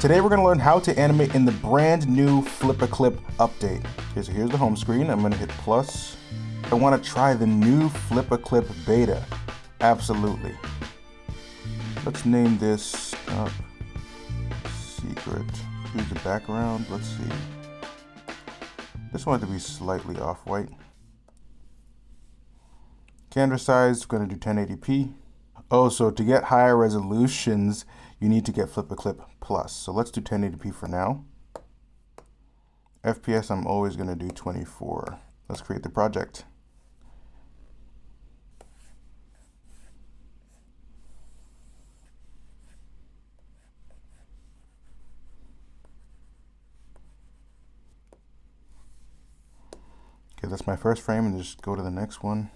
Today we're going to learn how to animate in the brand new FlipaClip update. Okay, so here's the home screen. I'm going to hit plus. I want to try the new FlipaClip beta. Absolutely. Let's name this up secret. Here's the background. Let's see. This one to be slightly off-white. Canvas size, we're going to do 1080p. Oh, so to get higher resolutions, you need to get FlipaClip Plus. So let's do 1080p for now. FPS, I'm always going to do 24. Let's create the project. Okay, that's my first frame, and just go to the next one.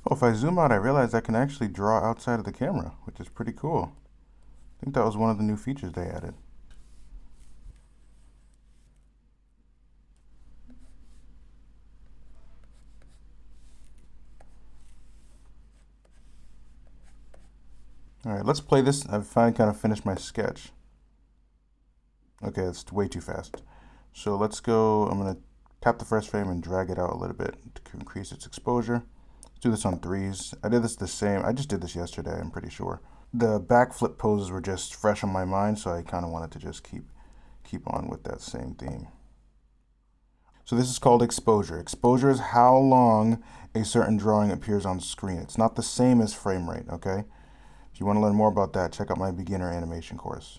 Oh, if I zoom out, I realize I can actually draw outside of the camera, which is pretty cool. I think that was one of the new features they added. All right, let's play this. I've finally kind of finished my sketch. Okay, it's way too fast. So let's go, I'm gonna tap the first frame and drag it out a little bit to increase its exposure. Let's do this on 3s. I did this the same, I just did this yesterday, I'm pretty sure. The backflip poses were just fresh on my mind, so I kind of wanted to just keep on with that same theme. So this is called exposure. Exposure is how long a certain drawing appears on screen. It's not the same as frame rate, okay? If you want to learn more about that, check out my beginner animation course.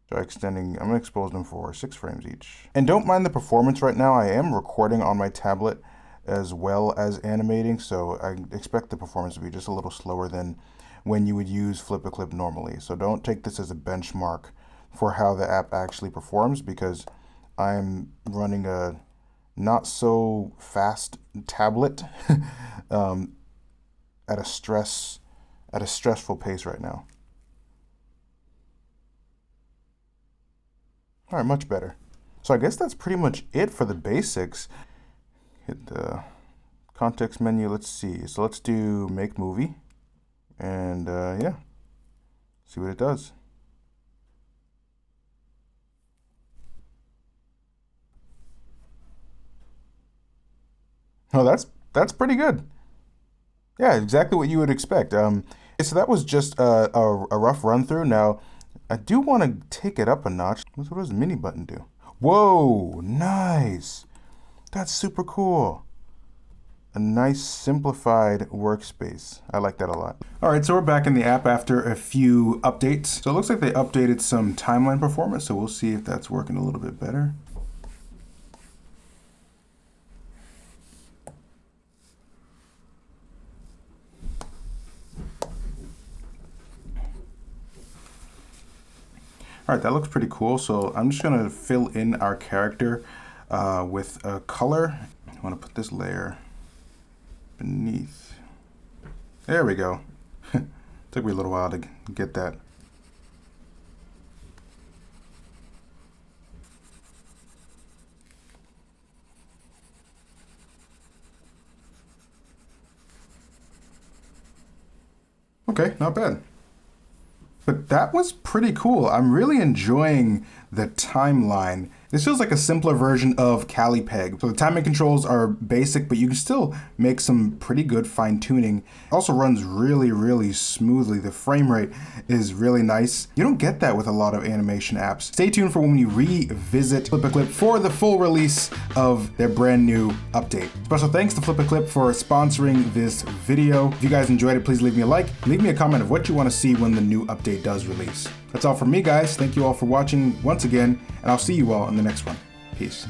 So I'm going to expose them for 6 frames each. And don't mind the performance right now. I am recording on my tablet as well as animating, so I expect the performance to be just a little slower than when you would use FlipaClip normally. So don't take this as a benchmark for how the app actually performs, because I'm running a not so fast tablet at a stressful pace right now. All right, much better. So I guess that's pretty much it for the basics. Hit the context menu. Let's see. So let's do make movie, and yeah, see what it does. Oh, that's pretty good. Yeah, exactly what you would expect. So that was just a rough run through. Now, I do want to take it up a notch. What does the mini button do? Whoa, nice. That's super cool. A nice simplified workspace. I like that a lot. All right, so we're back in the app after a few updates. So it looks like they updated some timeline performance, so we'll see if that's working a little bit better. All right, that looks pretty cool. So I'm just gonna fill in our character with a color. I wanna put this layer beneath. There we go. Took me a little while to get that. Okay, not bad. But that was pretty cool. I'm really enjoying the timeline. This feels like a simpler version of CaliPeg. So the timing controls are basic, but you can still make some pretty good fine tuning. It also runs really, really smoothly. The frame rate is really nice. You don't get that with a lot of animation apps. Stay tuned for when you revisit FlipaClip for the full release of their brand new update. Special thanks to FlipaClip for sponsoring this video. If you guys enjoyed it, please leave me a like. Leave me a comment of what you want to see when the new update does release. That's all from me, guys. Thank you all for watching once again, and I'll see you all in the next one. Peace.